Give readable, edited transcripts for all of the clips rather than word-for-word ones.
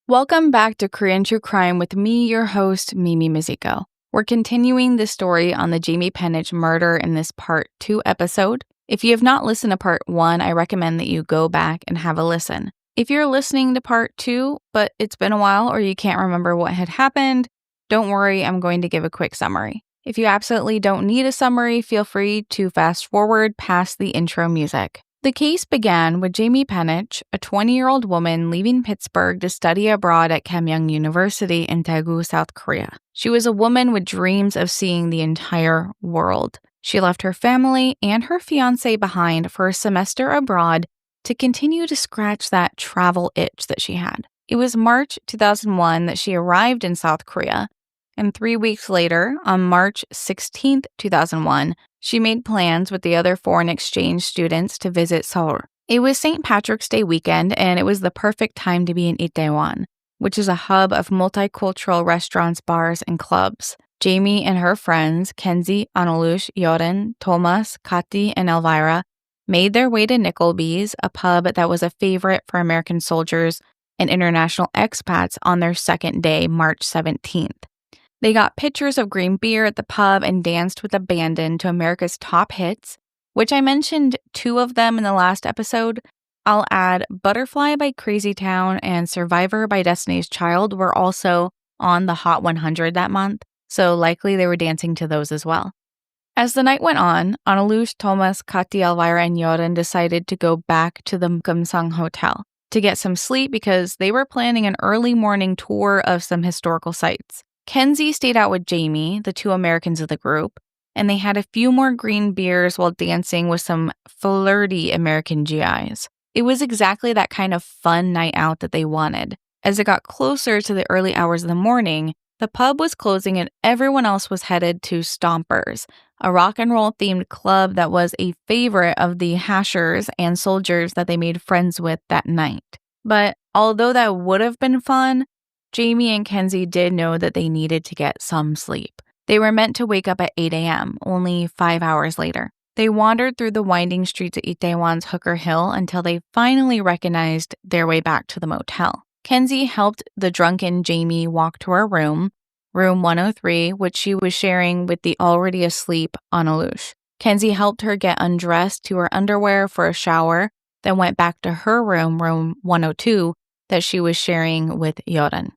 Welcome back to Korean True Crime with me, your host, Mimi Mizuko. We're continuing the story on the Jamie Penich murder in this part 2 episode. If you have not listened to part 1, I recommend that you go back and have a listen. If you're listening to part 2, but it's been a while or you can't remember what had happened, don't worry, I'm going to give a quick summary. If you absolutely don't need a summary, feel free to fast forward past the intro music. The case began with Jamie Penich, a 20-year-old woman leaving Pittsburgh to study abroad at Keimyung University in Daegu, South Korea. She was a woman with dreams of seeing the entire world. She left her family and her fiancé behind for a semester abroad to continue to scratch that travel itch that she had. It was March 2001 that she arrived in South Korea, and 3 weeks later, on March 16, 2001, she made plans with the other foreign exchange students to visit Seoul. It was St. Patrick's Day weekend, and it was the perfect time to be in Itaewon, which is a hub of multicultural restaurants, bars, and clubs. Jamie and her friends, Kenzie, Anolush, Yoren, Thomas, Kati, and Elvira, made their way to Nickelby's, a pub that was a favorite for American soldiers and international expats on their second day, March 17th. They got pitchers of green beer at the pub and danced with abandon to America's top hits, which I mentioned 2 of them in the last episode. I'll add Butterfly by Crazy Town and Survivor by Destiny's Child were also on the Hot 100 that month, so likely they were dancing to those as well. As the night went on, Anolush, Thomas, Kati, Elvira, and Yoren decided to go back to the Gumsung Hotel to get some sleep because they were planning an early morning tour of some historical sites. Kenzie stayed out with Jamie, the 2 Americans of the group, and they had a few more green beers while dancing with some flirty American GIs. It was exactly that kind of fun night out that they wanted. As it got closer to the early hours of the morning, the pub was closing and everyone else was headed to Stompers, a rock and roll themed club that was a favorite of the hashers and soldiers that they made friends with that night. But although that would have been fun, Jamie and Kenzie did know that they needed to get some sleep. They were meant to wake up at 8 a.m., only 5 hours later. They wandered through the winding streets of Itaewon's Hooker Hill until they finally recognized their way back to the motel. Kenzie helped the drunken Jamie walk to her room 103, which she was sharing with the already asleep Anolush. Kenzie helped her get undressed to her underwear for a shower, then went back to her room 102, that she was sharing with Yoren.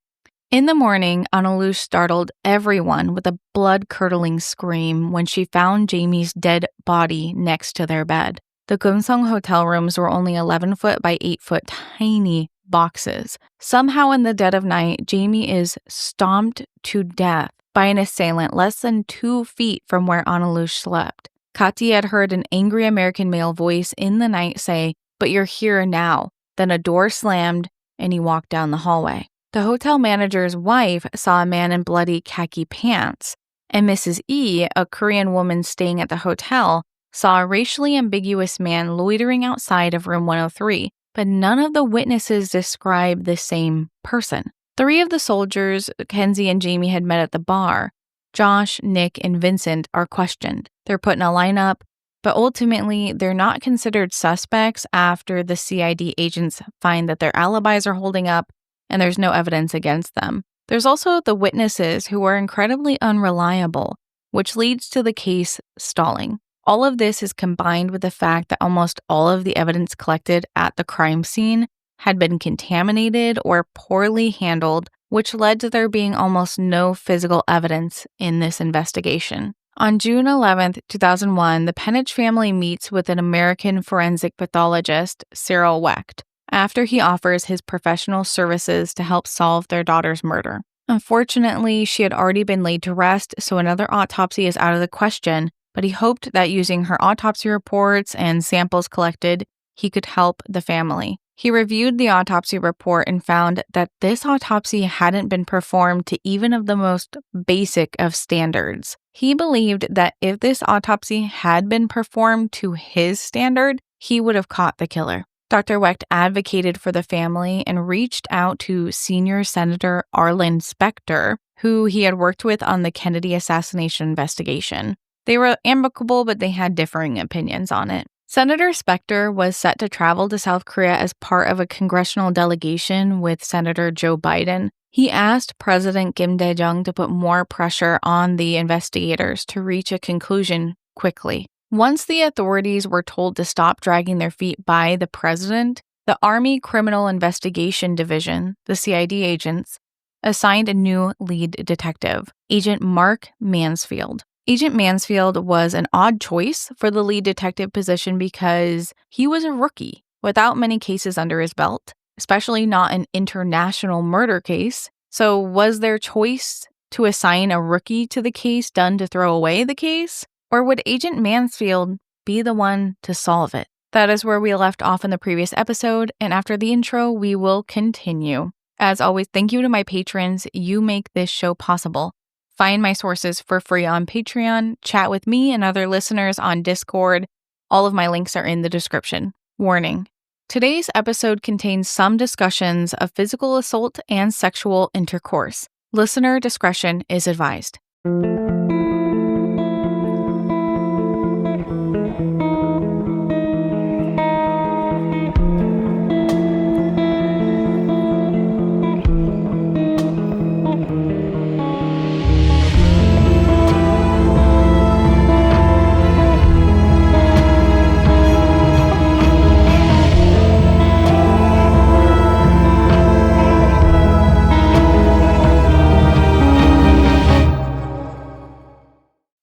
In the morning, Anolush startled everyone with a blood-curdling scream when she found Jamie's dead body next to their bed. The Gumsung hotel rooms were only 11-foot by 8-foot tiny boxes. Somehow in the dead of night, Jamie is stomped to death by an assailant less than 2 feet from where Anolush slept. Kati had heard an angry American male voice in the night say, "But you're here now." Then a door slammed and he walked down the hallway. The hotel manager's wife saw a man in bloody khaki pants, and Mrs. E, a Korean woman staying at the hotel, saw a racially ambiguous man loitering outside of room 103, but none of the witnesses described the same person. 3 of the soldiers Kenzie and Jamie had met at the bar, Josh, Nick, and Vincent, are questioned. They're put in a lineup, but ultimately they're not considered suspects after the CID agents find that their alibis are holding up and there's no evidence against them. There's also the witnesses who are incredibly unreliable, which leads to the case stalling. All of this is combined with the fact that almost all of the evidence collected at the crime scene had been contaminated or poorly handled, which led to there being almost no physical evidence in this investigation. On June 11, 2001, the Penich family meets with an American forensic pathologist, Cyril Wecht, after he offers his professional services to help solve their daughter's murder. Unfortunately, she had already been laid to rest, so another autopsy is out of the question, but he hoped that using her autopsy reports and samples collected, he could help the family. He reviewed the autopsy report and found that this autopsy hadn't been performed to even of the most basic of standards. He believed that if this autopsy had been performed to his standard, he would have caught the killer. Dr. Wecht advocated for the family and reached out to senior Senator Arlen Specter, who he had worked with on the Kennedy assassination investigation. They were amicable, but they had differing opinions on it. Senator Specter was set to travel to South Korea as part of a congressional delegation with Senator Joe Biden. He asked President Kim Dae-jung to put more pressure on the investigators to reach a conclusion quickly. Once the authorities were told to stop dragging their feet by the president, the Army Criminal Investigation Division, the CID agents, assigned a new lead detective, Agent Mark Mansfield. Agent Mansfield was an odd choice for the lead detective position because he was a rookie without many cases under his belt, especially not an international murder case. So was their choice to assign a rookie to the case done to throw away the case? Or would Agent Mansfield be the one to solve it? That is where we left off in the previous episode, and after the intro, we will continue. As always, thank you to my patrons. You make this show possible. Find my sources for free on Patreon, chat with me and other listeners on Discord. All of my links are in the description. Warning: today's episode contains some discussions of physical assault and sexual intercourse. Listener discretion is advised.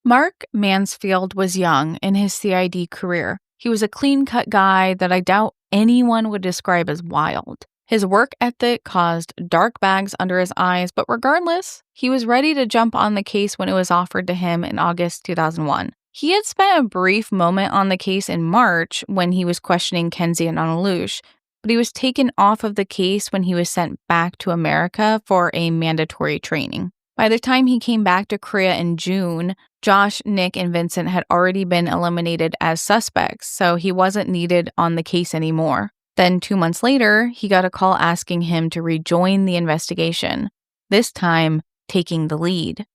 Mark Mansfield was young in his CID career. He was a clean-cut guy that I doubt anyone would describe as wild. His work ethic caused dark bags under his eyes, but regardless, he was ready to jump on the case when it was offered to him in August 2001. He had spent a brief moment on the case in March when he was questioning Kenzie and Analush, but he was taken off of the case when he was sent back to America for a mandatory training. By the time he came back to Korea in June, Josh, Nick, and Vincent had already been eliminated as suspects, so he wasn't needed on the case anymore. Then 2 months later, he got a call asking him to rejoin the investigation, this time taking the lead.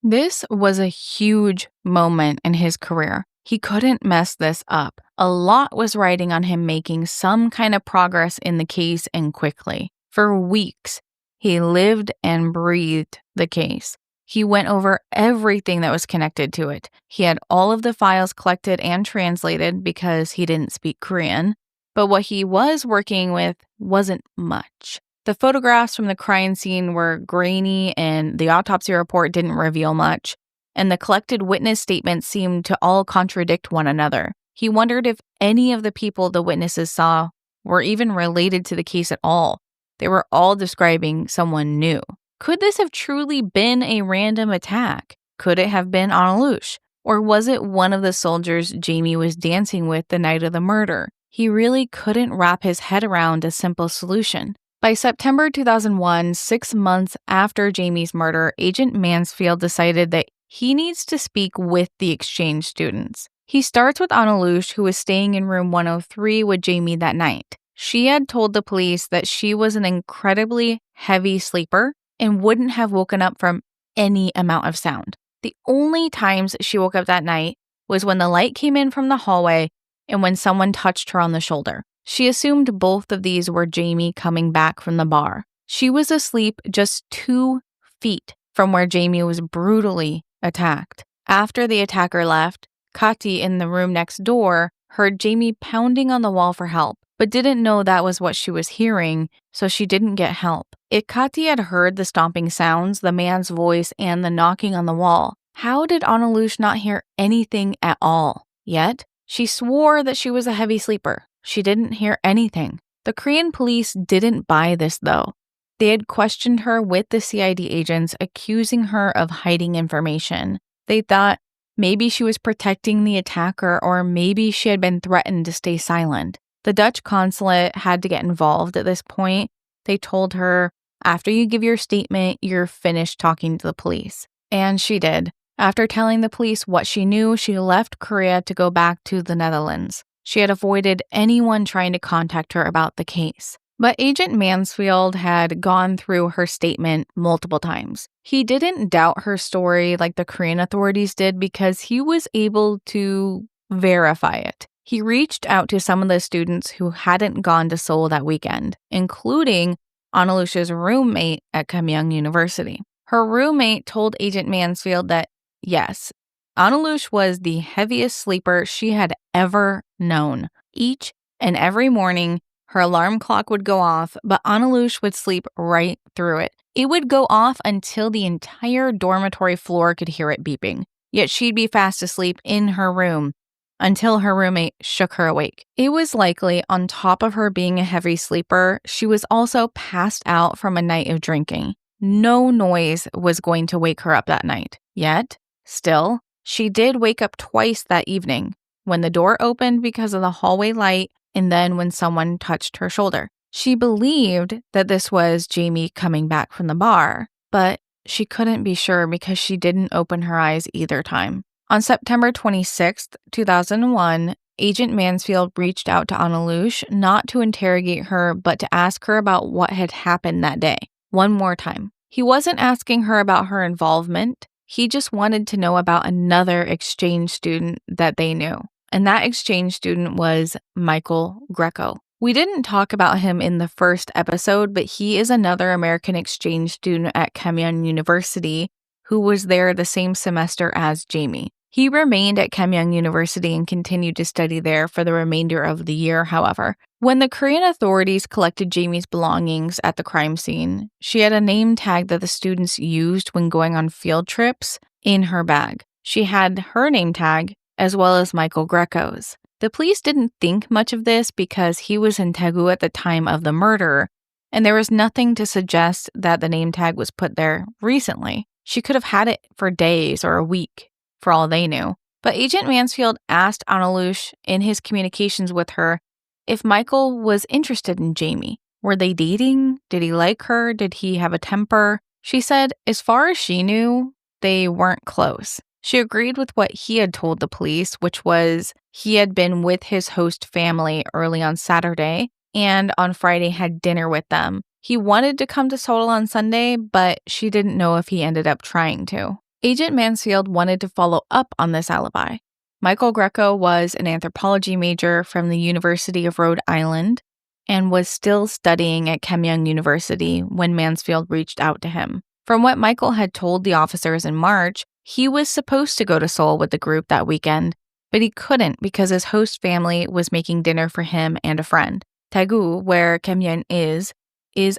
This was a huge moment in his career. He couldn't mess this up. A lot was riding on him making some kind of progress in the case and quickly. For weeks, he lived and breathed the case. He went over everything that was connected to it. He had all of the files collected and translated because he didn't speak Korean. But what he was working with wasn't much. The photographs from the crime scene were grainy and the autopsy report didn't reveal much. And the collected witness statements seemed to all contradict one another. He wondered if any of the people the witnesses saw were even related to the case at all. They were all describing someone new. Could this have truly been a random attack? Could it have been Analush? Or was it one of the soldiers Jamie was dancing with the night of the murder? He really couldn't wrap his head around a simple solution. By September 2001, 6 months after Jamie's murder, Agent Mansfield decided that he needs to speak with the exchange students. He starts with Analush, who was staying in room 103 with Jamie that night. She had told the police that she was an incredibly heavy sleeper and wouldn't have woken up from any amount of sound. The only times she woke up that night was when the light came in from the hallway and when someone touched her on the shoulder. She assumed both of these were Jamie coming back from the bar. She was asleep just 2 feet from where Jamie was brutally attacked. After the attacker left, Kati in the room next door heard Jamie pounding on the wall for help, but didn't know that was what she was hearing, so she didn't get help. If Kati had heard the stomping sounds, the man's voice, and the knocking on the wall, how did Analush not hear anything at all? Yet, she swore that she was a heavy sleeper. She didn't hear anything. The Korean police didn't buy this, though. They had questioned her with the CID agents, accusing her of hiding information. They thought maybe she was protecting the attacker, or maybe she had been threatened to stay silent. The Dutch consulate had to get involved at this point. They told her, after you give your statement, you're finished talking to the police. And she did. After telling the police what she knew, she left Korea to go back to the Netherlands. She had avoided anyone trying to contact her about the case. But Agent Mansfield had gone through her statement multiple times. He didn't doubt her story like the Korean authorities did because he was able to verify it. He reached out to some of the students who hadn't gone to Seoul that weekend, including Analush's roommate at Kamyang University. Her roommate told Agent Mansfield that, yes, Analush was the heaviest sleeper she had ever known. Each and every morning, her alarm clock would go off, but Analush would sleep right through it. It would go off until the entire dormitory floor could hear it beeping. Yet she'd be fast asleep in her room until her roommate shook her awake. It was likely, on top of her being a heavy sleeper, she was also passed out from a night of drinking. No noise was going to wake her up that night. Yet, still, she did wake up twice that evening, when the door opened because of the hallway light and then when someone touched her shoulder. She believed that this was Jamie coming back from the bar, but she couldn't be sure because she didn't open her eyes either time. On September 26, 2001, Agent Mansfield reached out to Analush not to interrogate her but to ask her about what had happened that day. One more time. He wasn't asking her about her involvement. He just wanted to know about another exchange student that they knew. And that exchange student was Michael Greco. We didn't talk about him in the first episode, but he is another American exchange student at Kamyang University who was there the same semester as Jamie. He remained at Kamyang University and continued to study there for the remainder of the year, however. When the Korean authorities collected Jamie's belongings at the crime scene, she had a name tag that the students used when going on field trips in her bag. She had her name tag as well as Michael Greco's. The police didn't think much of this because he was in Daegu at the time of the murder, and there was nothing to suggest that the name tag was put there recently. She could have had it for days or a week, for all they knew. But Agent Mansfield asked Analush in his communications with her if Michael was interested in Jamie. Were they dating? Did he like her? Did he have a temper? She said, as far as she knew, they weren't close. She agreed with what he had told the police, which was he had been with his host family early on Saturday and on Friday had dinner with them. He wanted to come to Seoul on Sunday, but she didn't know if he ended up trying to. Agent Mansfield wanted to follow up on this alibi. Michael Greco was an anthropology major from the University of Rhode Island and was still studying at Kamyang University when Mansfield reached out to him. From what Michael had told the officers in March, he was supposed to go to Seoul with the group that weekend, but he couldn't because his host family was making dinner for him and a friend. Daegu, where Kamyang is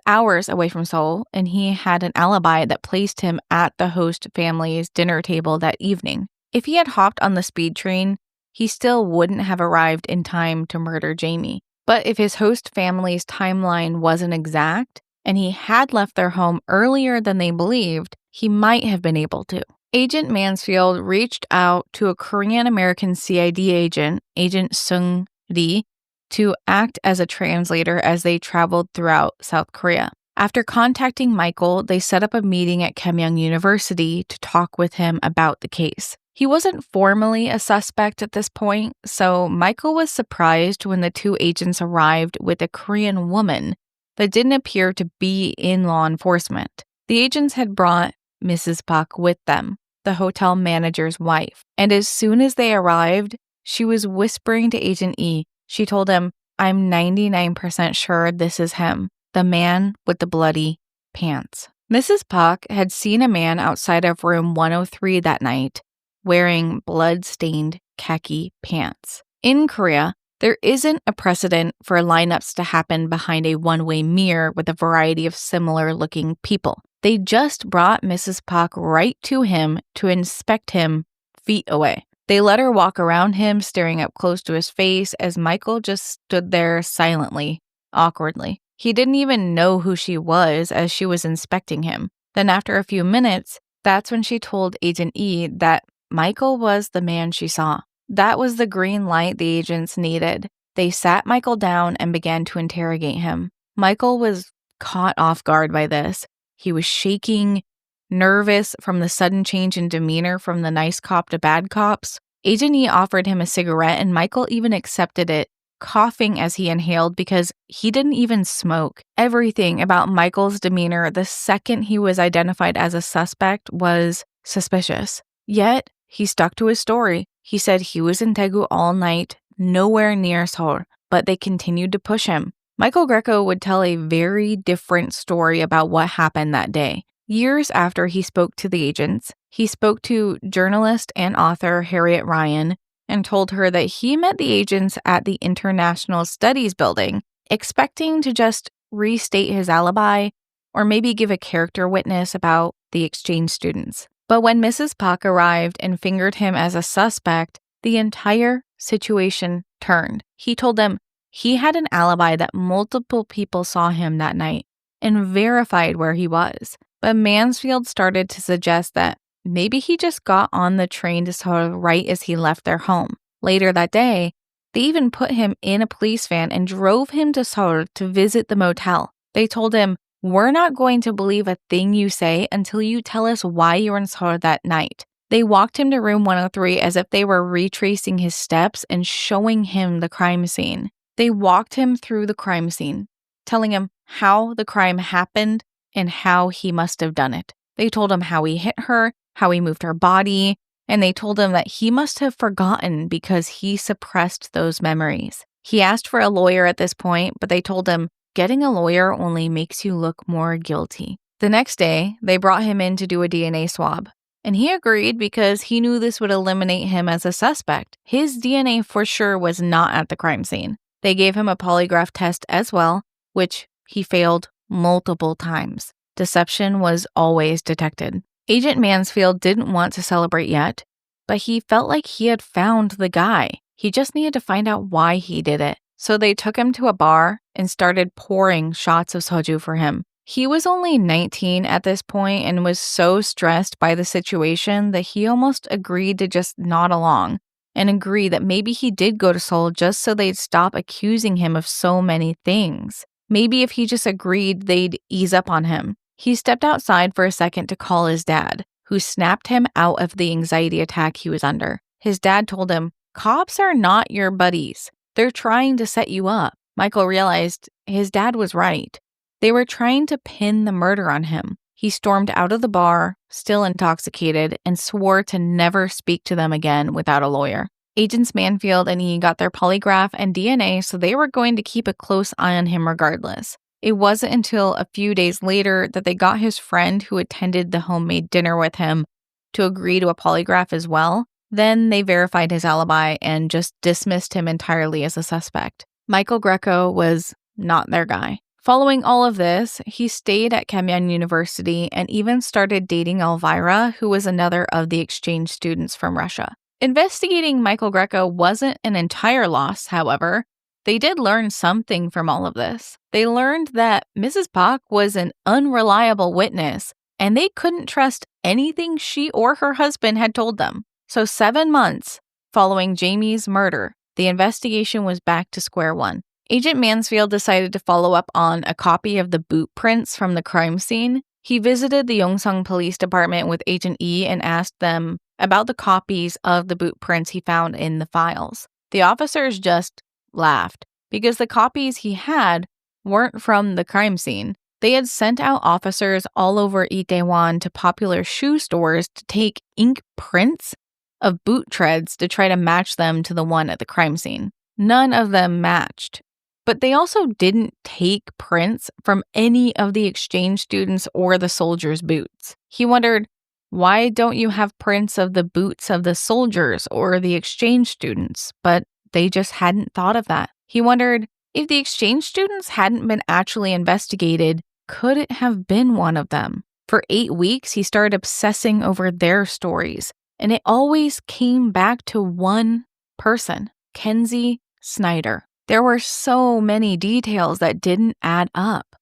hours away from Seoul, and he had an alibi that placed him at the host family's dinner table that evening. If he had hopped on the speed train, he still wouldn't have arrived in time to murder Jamie. But if his host family's timeline wasn't exact, and he had left their home earlier than they believed, he might have been able to. Agent Mansfield reached out to a Korean-American CID agent, Agent Sung Ri, to act as a translator as they traveled throughout South Korea. After contacting Michael, they set up a meeting at Kamyang University to talk with him about the case. He wasn't formally a suspect at this point, so Michael was surprised when the two agents arrived with a Korean woman that didn't appear to be in law enforcement. The agents had brought Mrs. Park with them, the hotel manager's wife, and as soon as they arrived, she was whispering to Agent E. She told him, "I'm 99% sure this is him, the man with the bloody pants." Mrs. Park had seen a man outside of room 103 that night wearing blood-stained khaki pants. In Korea, there isn't a precedent for lineups to happen behind a one-way mirror with a variety of similar-looking people. They just brought Mrs. Park right to him to inspect him feet away. They let her walk around him, staring up close to his face as Michael just stood there silently, awkwardly. He didn't even know who she was as she was inspecting him. Then after a few minutes, that's when she told Agent E that Michael was the man she saw. That was the green light the agents needed. They sat Michael down and began to interrogate him. Michael was caught off guard by this. He was shaking, nervous from the sudden change in demeanor from the nice cop to bad cops. Agent E offered him a cigarette and Michael even accepted it, coughing as he inhaled because he didn't even smoke. Everything about Michael's demeanor the second he was identified as a suspect was suspicious. Yet, he stuck to his story. He said he was in Daegu all night, nowhere near Seoul, but they continued to push him. Michael Greco would tell a very different story about what happened that day. Years after he spoke to the agents, he spoke to journalist and author Harriet Ryan and told her that he met the agents at the International Studies building, expecting to just restate his alibi or maybe give a character witness about the exchange students. But when Mrs. Pak arrived and fingered him as a suspect, the entire situation turned. He told them he had an alibi that multiple people saw him that night and verified where he was. But Mansfield started to suggest that maybe he just got on the train to Seoul right as he left their home. Later that day, they even put him in a police van and drove him to Seoul to visit the motel. They told him, "We're not going to believe a thing you say until you tell us why you were in Seoul that night." They walked him to room 103 as if they were retracing his steps and showing him the crime scene. They walked him through the crime scene, telling him how the crime happened and how he must have done it. They told him how he hit her, how he moved her body, and they told him that he must have forgotten because he suppressed those memories. He asked for a lawyer at this point, but they told him, "Getting a lawyer only makes you look more guilty." The next day, they brought him in to do a DNA swab. And he agreed because he knew this would eliminate him as a suspect. His DNA for sure was not at the crime scene. They gave him a polygraph test as well, which he failed multiple times. Deception was always detected. Agent Mansfield didn't want to celebrate yet, but he felt like he had found the guy. He just needed to find out why he did it. So they took him to a bar and started pouring shots of soju for him. He was only 19 at this point and was so stressed by the situation that he almost agreed to just nod along and agree that maybe he did go to Seoul just so they'd stop accusing him of so many things. Maybe if he just agreed, they'd ease up on him. He stepped outside for a second to call his dad, who snapped him out of the anxiety attack he was under. His dad told him, "Cops are not your buddies. They're trying to set you up." Michael realized his dad was right. They were trying to pin the murder on him. He stormed out of the bar, still intoxicated, and swore to never speak to them again without a lawyer. Agents Mansfield and he got their polygraph and DNA, so they were going to keep a close eye on him regardless. It wasn't until a few days later that they got his friend who attended the homemade dinner with him to agree to a polygraph as well. Then they verified his alibi and just dismissed him entirely as a suspect. Michael Greco was not their guy. Following all of this, he stayed at Keimyang University and even started dating Elvira, who was another of the exchange students from Russia. Investigating Michael Greco wasn't an entire loss, however. They did learn something from all of this. They learned that Mrs. Pak was an unreliable witness, and they couldn't trust anything she or her husband had told them. So 7 months following Jamie's murder, the investigation was back to square one. Agent Mansfield decided to follow up on a copy of the boot prints from the crime scene. He visited the Yongseong Police Department with Agent E and asked them about the copies of the boot prints he found in the files. The officers just laughed because the copies he had weren't from the crime scene. They had sent out officers all over Itaewon to popular shoe stores to take ink prints of boot treads to try to match them to the one at the crime scene. None of them matched. But they also didn't take prints from any of the exchange students or the soldiers' boots. He wondered, why don't you have prints of the boots of the soldiers or the exchange students? But they just hadn't thought of that. He wondered, if the exchange students hadn't been actually investigated, could it have been one of them? For 8 weeks, he started obsessing over their stories, and it always came back to one person, Kenzie Snyder. There were so many details that didn't add up.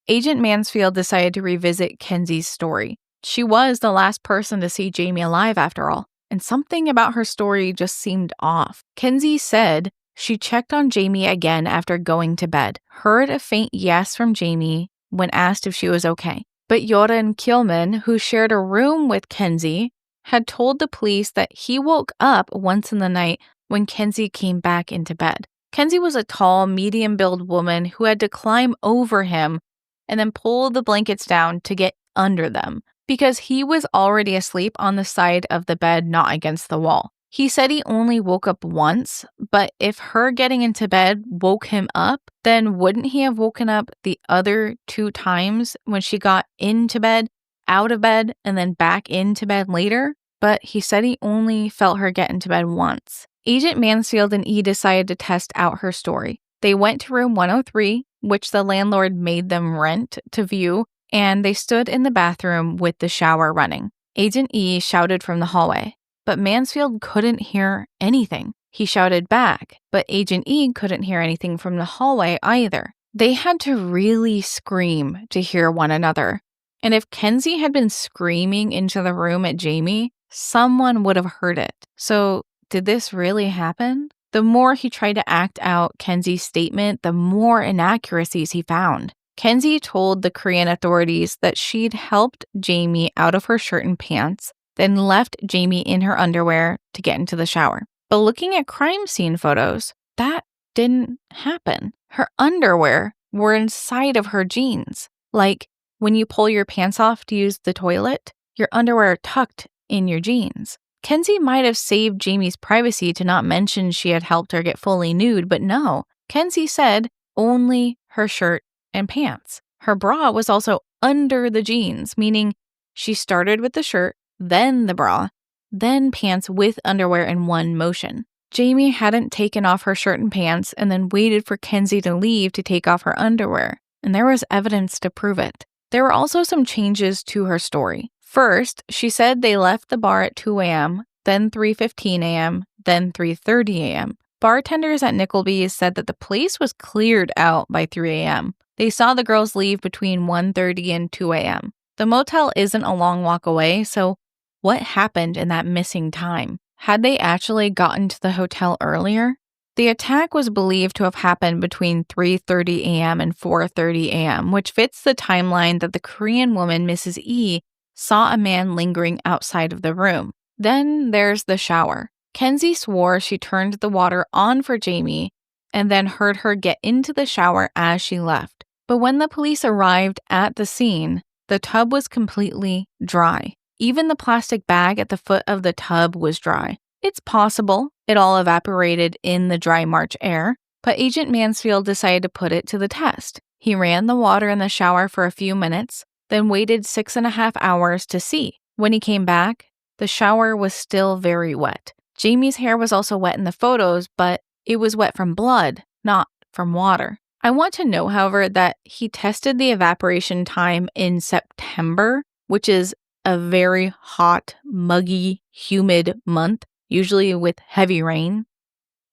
Agent Mansfield decided to revisit Kenzie's story. She was the last person to see Jamie alive after all, and something about her story just seemed off. Kenzie said she checked on Jamie again after going to bed, heard a faint yes from Jamie when asked if she was okay. But Yoren Kielman, who shared a room with Kenzie, had told the police that he woke up once in the night when Kenzie came back into bed. Kenzie was a tall, medium-built woman who had to climb over him and then pull the blankets down to get under them because he was already asleep on the side of the bed, not against the wall. He said he only woke up once, but if her getting into bed woke him up, then wouldn't he have woken up the other 2 times when she got into bed, out of bed, and then back into bed later? But he said he only felt her get into bed once. Agent Mansfield and E decided to test out her story. They went to room 103, which the landlord made them rent to view, and they stood in the bathroom with the shower running. Agent E shouted from the hallway, but Mansfield couldn't hear anything. He shouted back, but Agent E couldn't hear anything from the hallway either. They had to really scream to hear one another. And if Kenzie had been screaming into the room at Jamie, someone would have heard it. So did this really happen? The more he tried to act out Kenzie's statement, the more inaccuracies he found. Kenzie told the Korean authorities that she'd helped Jamie out of her shirt and pants, then left Jamie in her underwear to get into the shower. But looking at crime scene photos, that didn't happen. Her underwear were inside of her jeans. Like when you pull your pants off to use the toilet, your underwear tucked in your jeans. Kenzie might have saved Jamie's privacy to not mention she had helped her get fully nude, but no. Kenzie said only her shirt and pants. Her bra was also under the jeans, meaning she started with the shirt, then the bra, then pants with underwear in one motion. Jamie hadn't taken off her shirt and pants and then waited for Kenzie to leave to take off her underwear, and there was evidence to prove it. There were also some changes to her story. First, she said they left the bar at 2 a.m., then 3:15 a.m., then 3:30 a.m. Bartenders at Nickelby's said that the place was cleared out by 3 a.m. They saw the girls leave between 1:30 and 2 a.m. The motel isn't a long walk away, so what happened in that missing time? Had they actually gotten to the hotel earlier? The attack was believed to have happened between 3:30 a.m. and 4:30 a.m., which fits the timeline that the Korean woman, Mrs. E, saw a man lingering outside of the room. Then there's the shower. Kenzie swore she turned the water on for Jamie and then heard her get into the shower as she left. But when the police arrived at the scene, the tub was completely dry. Even the plastic bag at the foot of the tub was dry. It's possible it all evaporated in the dry March air, but Agent Mansfield decided to put it to the test. He ran the water in the shower for a few minutes, then waited 6.5 hours to see. When he came back, the shower was still very wet. Jamie's hair was also wet in the photos, but it was wet from blood, not from water. I want to know, however, that he tested the evaporation time in September, which is a very hot, muggy, humid month, usually with heavy rain.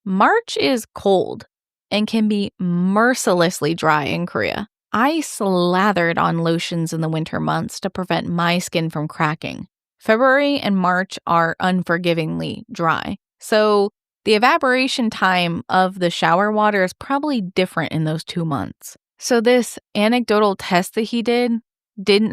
March is cold and can be mercilessly dry in Korea. I slathered on lotions in the winter months to prevent my skin from cracking. February and March are unforgivingly dry, so the evaporation time of the shower water is probably different in those 2 months. So this anecdotal test that he didn't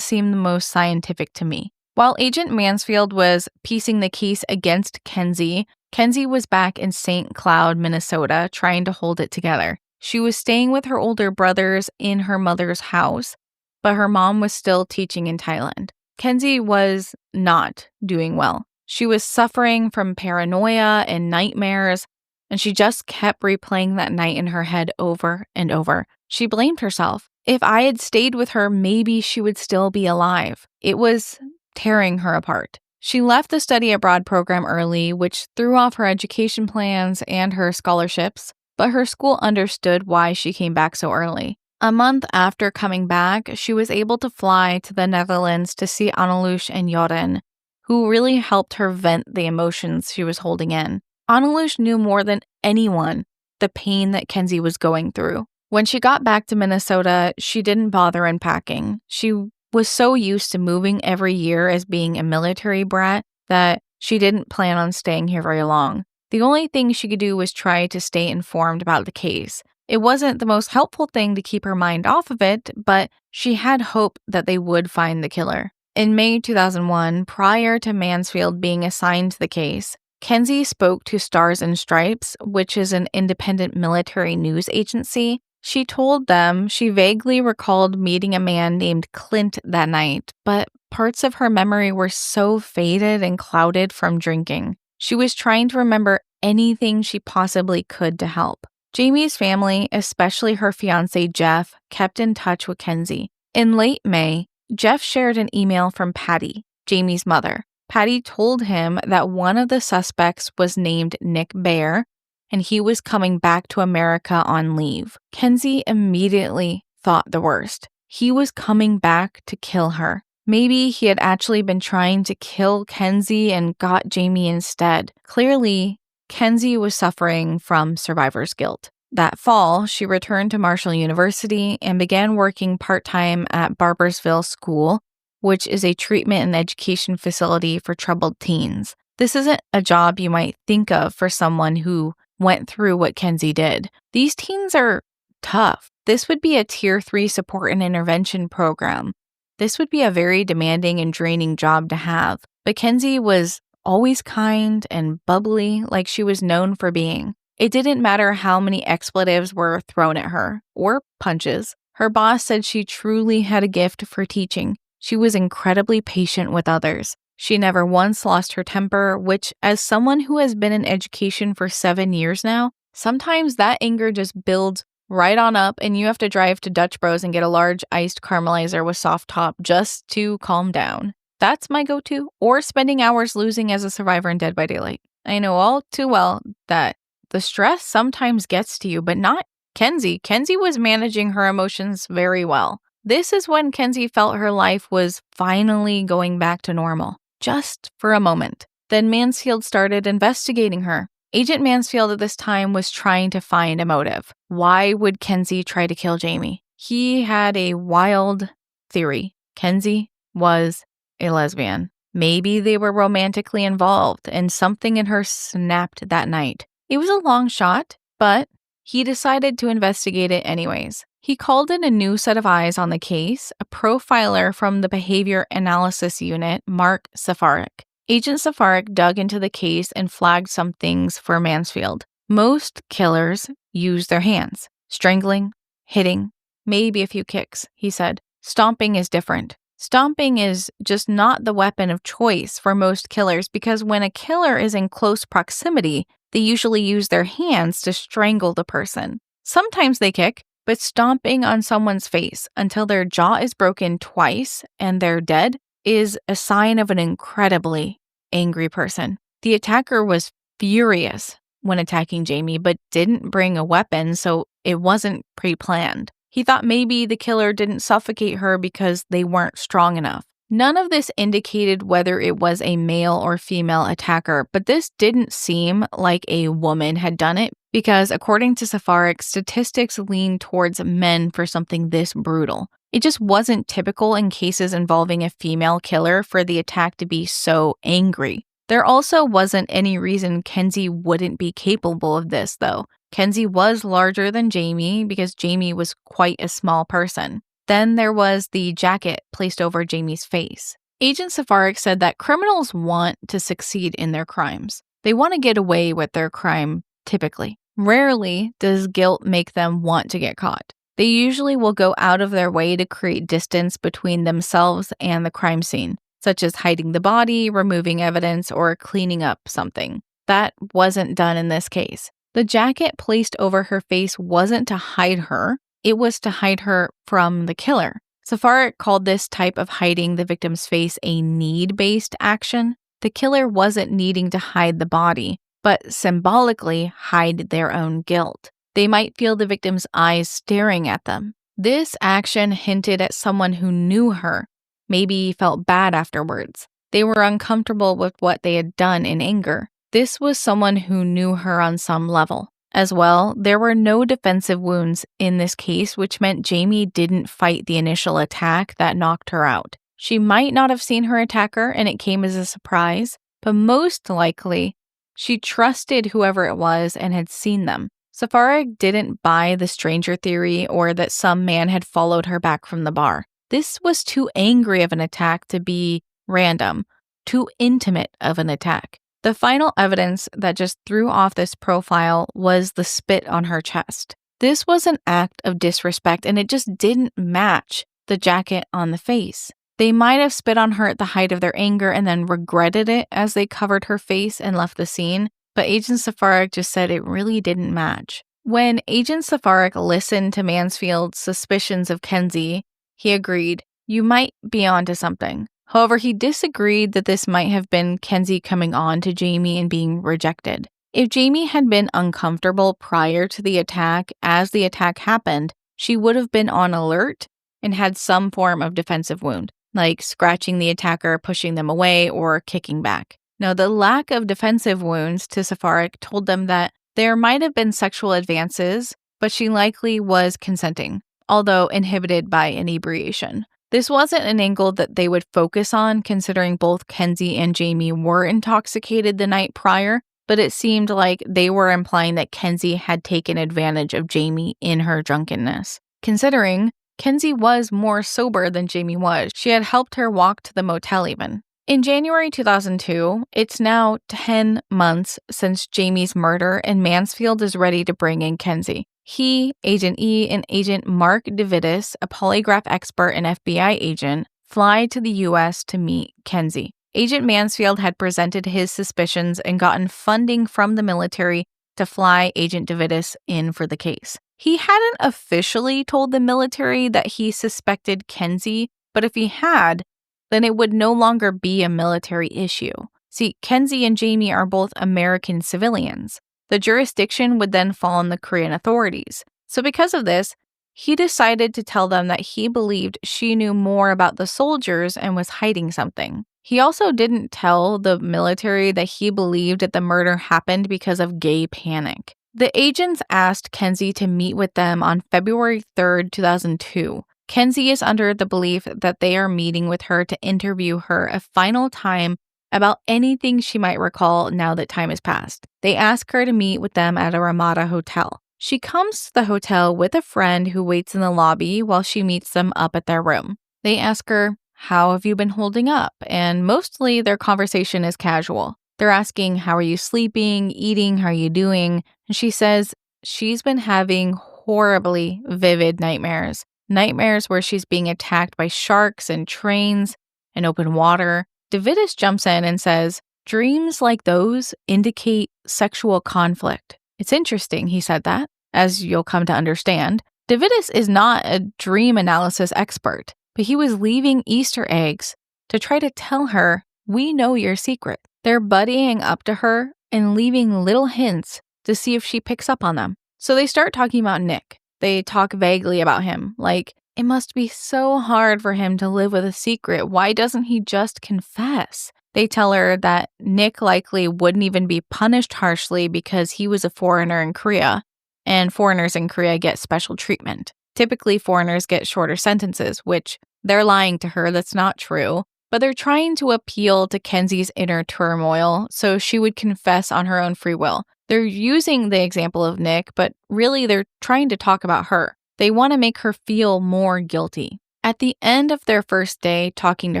seem the most scientific to me. While Agent Mansfield was piecing the case against Kenzie, Kenzie was back in St. Cloud, Minnesota, trying to hold it together. She was staying with her older brothers in her mother's house, but her mom was still teaching in Thailand. Kenzie was not doing well. She was suffering from paranoia and nightmares, and she just kept replaying that night in her head over and over. She blamed herself. If I had stayed with her, maybe she would still be alive. It was tearing her apart. She left the study abroad program early, which threw off her education plans and her scholarships, but her school understood why she came back so early. A month after coming back, she was able to fly to the Netherlands to see Anneloes and Joren, who really helped her vent the emotions she was holding in. Anneloes knew more than anyone the pain that Kenzie was going through. When she got back to Minnesota, she didn't bother unpacking. She was so used to moving every year as being a military brat that she didn't plan on staying here very long. The only thing she could do was try to stay informed about the case. It wasn't the most helpful thing to keep her mind off of it, but she had hope that they would find the killer. In May 2001, prior to Mansfield being assigned to the case, Kenzie spoke to Stars and Stripes, which is an independent military news agency. She told them she vaguely recalled meeting a man named Clint that night, but parts of her memory were so faded and clouded from drinking. She was trying to remember anything she possibly could to help. Jamie's family, especially her fiancé Jeff, kept in touch with Kenzie. In late May, Jeff shared an email from Patty, Jamie's mother. Patty told him that one of the suspects was named Nick Bear, and he was coming back to America on leave. Kenzie immediately thought the worst. He was coming back to kill her. Maybe he had actually been trying to kill Kenzie and got Jamie instead. Clearly, Kenzie was suffering from survivor's guilt. That fall, she returned to Marshall University and began working part-time at Barboursville School, which is a treatment and education facility for troubled teens. This isn't a job you might think of for someone who went through what Kenzie did. These teens are tough. This would be a Tier 3 support and intervention program. This would be a very demanding and draining job to have. But Kenzie was always kind and bubbly, like she was known for being. It didn't matter how many expletives were thrown at her, or punches. Her boss said she truly had a gift for teaching. She was incredibly patient with others. She never once lost her temper, which, as someone who has been in education for 7 years now, sometimes that anger just builds right on up and you have to drive to Dutch Bros and get a large iced caramelizer with soft top just to calm down. That's my go-to, or spending hours losing as a survivor in Dead by Daylight. I know all too well that the stress sometimes gets to you, but not Kenzie. Kenzie was managing her emotions very well. This is when Kenzie felt her life was finally going back to normal, just for a moment. Then Mansfield started investigating her. Agent Mansfield at this time was trying to find a motive. Why would Kenzie try to kill Jamie? He had a wild theory. Kenzie was a lesbian. Maybe they were romantically involved and something in her snapped that night. It was a long shot, but he decided to investigate it anyways. He called in a new set of eyes on the case, a profiler from the Behavior Analysis Unit, Mark Safarik. Agent Safarik dug into the case and flagged some things for Mansfield. Most killers use their hands. Strangling, hitting, maybe a few kicks, he said. Stomping is different. Stomping is just not the weapon of choice for most killers because when a killer is in close proximity, they usually use their hands to strangle the person. Sometimes they kick, but stomping on someone's face until their jaw is broken twice and they're dead is a sign of an incredibly angry person. The attacker was furious when attacking Jamie, but didn't bring a weapon, so it wasn't pre-planned. He thought maybe the killer didn't suffocate her because they weren't strong enough. None of this indicated whether it was a male or female attacker, but this didn't seem like a woman had done it because, according to Safarik, statistics lean towards men for something this brutal. It just wasn't typical in cases involving a female killer for the attack to be so angry. There also wasn't any reason Kenzie wouldn't be capable of this, though. Kenzie was larger than Jamie because Jamie was quite a small person. Then there was the jacket placed over Jamie's face. Agent Safarik said that criminals want to succeed in their crimes. They want to get away with their crime, typically. Rarely does guilt make them want to get caught. They usually will go out of their way to create distance between themselves and the crime scene, such as hiding the body, removing evidence, or cleaning up something. That wasn't done in this case. The jacket placed over her face wasn't to hide her. It was to hide her from the killer. Safarik called this type of hiding the victim's face a need-based action. The killer wasn't needing to hide the body, but symbolically hide their own guilt. They might feel the victim's eyes staring at them. This action hinted at someone who knew her, maybe felt bad afterwards. They were uncomfortable with what they had done in anger. This was someone who knew her on some level. As well, there were no defensive wounds in this case, which meant Jamie didn't fight the initial attack that knocked her out. She might not have seen her attacker and it came as a surprise, but most likely, she trusted whoever it was and had seen them. Safarik didn't buy the stranger theory or that some man had followed her back from the bar. This was too angry of an attack to be random, too intimate of an attack. The final evidence that just threw off this profile was the spit on her chest. This was an act of disrespect and it just didn't match the jacket on the face. They might have spit on her at the height of their anger and then regretted it as they covered her face and left the scene, but Agent Safarik just said it really didn't match. When Agent Safarik listened to Mansfield's suspicions of Kenzie, he agreed, "You might be onto something." However, he disagreed that this might have been Kenzie coming on to Jamie and being rejected. If Jamie had been uncomfortable prior to the attack, as the attack happened, she would have been on alert and had some form of defensive wound, like scratching the attacker, pushing them away, or kicking back. Now, the lack of defensive wounds to Safarik told them that there might have been sexual advances, but she likely was consenting, although inhibited by inebriation. This wasn't an angle that they would focus on, considering both Kenzie and Jamie were intoxicated the night prior, but it seemed like they were implying that Kenzie had taken advantage of Jamie in her drunkenness. Considering Kenzie was more sober than Jamie was, she had helped her walk to the motel even. In January 2002, it's now 10 months since Jamie's murder, and Mansfield is ready to bring in Kenzie. He, Agent E, and Agent Mark DeVitis, a polygraph expert and FBI agent, fly to the U.S. to meet Kenzie. Agent Mansfield had presented his suspicions and gotten funding from the military to fly Agent DeVitis in for the case. He hadn't officially told the military that he suspected Kenzie, but if he had, then it would no longer be a military issue. See, Kenzie and Jamie are both American civilians. The jurisdiction would then fall on the Korean authorities. So because of this, he decided to tell them that he believed she knew more about the soldiers and was hiding something. He also didn't tell the military that he believed that the murder happened because of gay panic. The agents asked Kenzie to meet with them on February 3rd, 2002. Kenzie is under the belief that they are meeting with her to interview her a final time about anything she might recall now that time has passed. They ask her to meet with them at a Ramada hotel. She comes to the hotel with a friend who waits in the lobby while she meets them up at their room. They ask her, "How have you been holding up?" And mostly their conversation is casual. They're asking, "How are you sleeping, eating, how are you doing?" And she says she's been having horribly vivid nightmares. Nightmares where she's being attacked by sharks and trains and open water. DeVitis jumps in and says, "Dreams like those indicate sexual conflict." It's interesting he said that, as you'll come to understand. DeVitis is not a dream analysis expert, but he was leaving Easter eggs to try to tell her, "We know your secret." They're buddying up to her and leaving little hints to see if she picks up on them. So they start talking about Nick. They talk vaguely about him, like, "It must be so hard for him to live with a secret. Why doesn't he just confess?" They tell her that Nick likely wouldn't even be punished harshly because he was a foreigner in Korea, and foreigners in Korea get special treatment. Typically, foreigners get shorter sentences, which they're lying to her, that's not true. But they're trying to appeal to Kenzie's inner turmoil so she would confess on her own free will. They're using the example of Nick, but really they're trying to talk about her. They want to make her feel more guilty. At the end of their first day talking to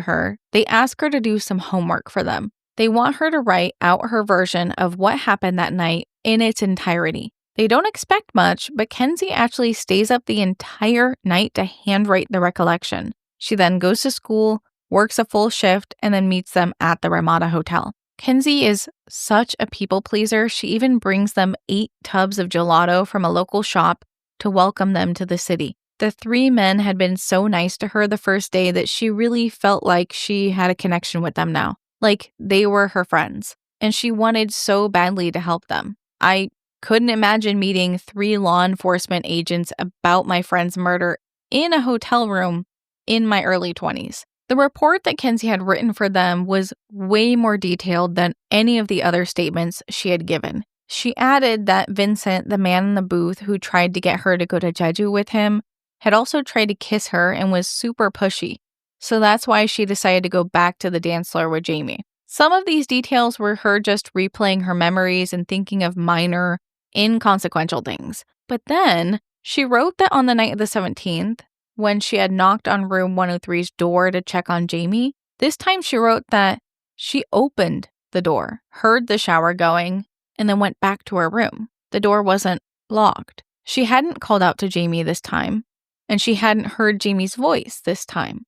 her, they ask her to do some homework for them. They want her to write out her version of what happened that night in its entirety. They don't expect much, but Kenzie actually stays up the entire night to handwrite the recollection. She then goes to school, works a full shift, and then meets them at the Ramada Hotel. Kenzie is such a people pleaser, she even brings them 8 tubs of gelato from a local shop to welcome them to the city. The 3 men had been so nice to her the first day that she really felt like she had a connection with them now, like they were her friends, and she wanted so badly to help them. I couldn't imagine meeting 3 law enforcement agents about my friend's murder in a hotel room in my early 20s. The report that Kenzie had written for them was way more detailed than any of the other statements she had given. She added that Vincent, the man in the booth who tried to get her to go to Jeju with him, had also tried to kiss her and was super pushy. So that's why she decided to go back to the dance floor with Jamie. Some of these details were her just replaying her memories and thinking of minor, inconsequential things. But then she wrote that on the night of the 17th, when she had knocked on room 103's door to check on Jamie, this time she wrote that she opened the door, heard the shower going, and then went back to her room. The door wasn't locked. She hadn't called out to Jamie this time, and she hadn't heard Jamie's voice this time.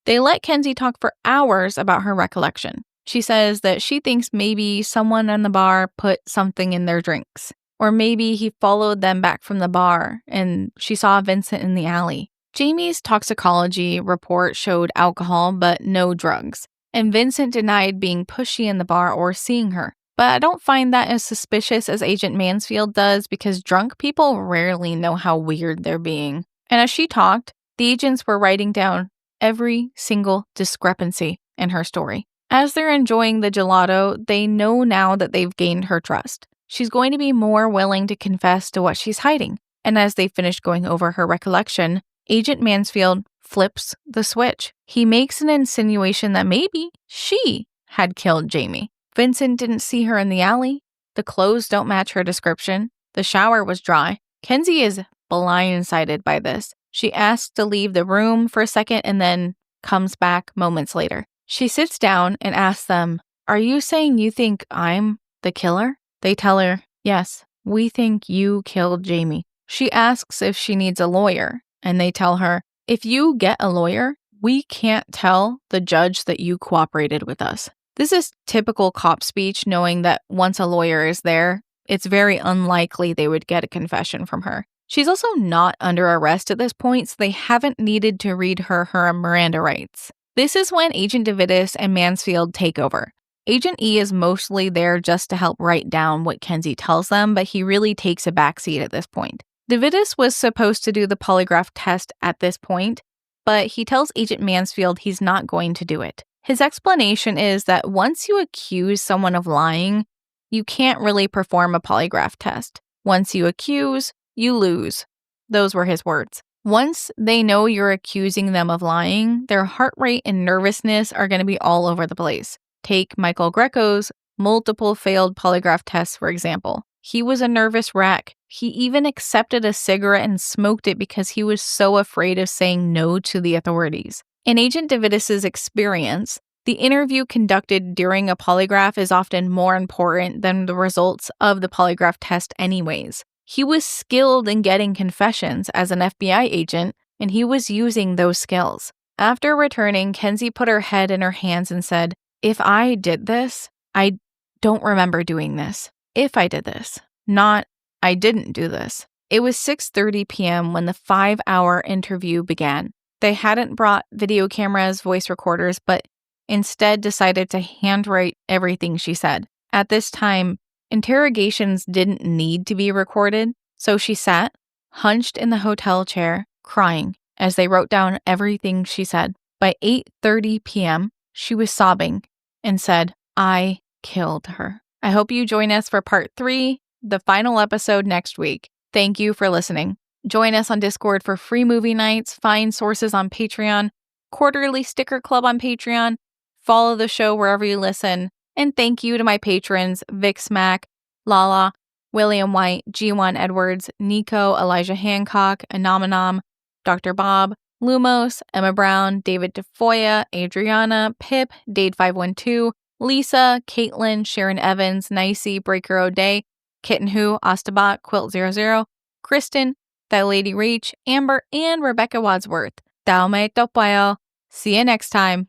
They let Kenzie talk for hours about her recollection. She says that she thinks maybe someone in the bar put something in their drinks, or maybe he followed them back from the bar and she saw Vincent in the alley. Jamie's toxicology report showed alcohol but no drugs, and Vincent denied being pushy in the bar or seeing her. But I don't find that as suspicious as Agent Mansfield does because drunk people rarely know how weird they're being. And as she talked, the agents were writing down every single discrepancy in her story. As they're enjoying the gelato, they know now that they've gained her trust. She's going to be more willing to confess to what she's hiding. And as they finish going over her recollection, Agent Mansfield flips the switch. He makes an insinuation that maybe she had killed Jamie. Vincent didn't see her in the alley. The clothes don't match her description. The shower was dry. Kenzie is blindsided by this. She asks to leave the room for a second and then comes back moments later. She sits down and asks them, "Are you saying you think I'm the killer?" They tell her, "Yes, we think you killed Jamie." She asks if she needs a lawyer, and they tell her, "If you get a lawyer, we can't tell the judge that you cooperated with us." This is typical cop speech, knowing that once a lawyer is there, it's very unlikely they would get a confession from her. She's also not under arrest at this point, so they haven't needed to read her Miranda rights. This is when Agent DeVittis and Mansfield take over. Agent E is mostly there just to help write down what Kenzie tells them, but he really takes a backseat at this point. DeVittis was supposed to do the polygraph test at this point, but he tells Agent Mansfield he's not going to do it. His explanation is that once you accuse someone of lying, you can't really perform a polygraph test. Once you accuse, you lose. Those were his words. Once they know you're accusing them of lying, their heart rate and nervousness are going to be all over the place. Take Michael Greco's multiple failed polygraph tests, for example. He was a nervous wreck. He even accepted a cigarette and smoked it because he was so afraid of saying no to the authorities. In Agent DeVittis' experience, the interview conducted during a polygraph is often more important than the results of the polygraph test anyways. He was skilled in getting confessions as an FBI agent, and he was using those skills. After returning, Kenzie put her head in her hands and said, "If I did this, I don't remember doing this. If I did this, not I didn't do this." It was 6:30 p.m. when the 5-hour interview began. They hadn't brought video cameras, voice recorders, but instead decided to handwrite everything she said. At this time, interrogations didn't need to be recorded, so she sat, hunched in the hotel chair, crying as they wrote down everything she said. By 8:30 p.m., she was sobbing and said, "I killed her." I hope you join us for part 3, the final episode next week. Thank you for listening. Join us on Discord for free movie nights, find sources on Patreon, quarterly sticker club on Patreon, follow the show wherever you listen, and thank you to my patrons, Vic Smack, Lala, William White, G1 Edwards, Nico, Elijah Hancock, Anomanom, Dr. Bob, Lumos, Emma Brown, David DeFoya, Adriana, Pip, Dade512, Lisa, Caitlin, Sharon Evans, Nicey, Breaker O'Day, Kitten Who, Ostabot, Quilt00, Kristen, That Lady Rach, Amber, and Rebecca Wadsworth. Tao may topayo. See you next time.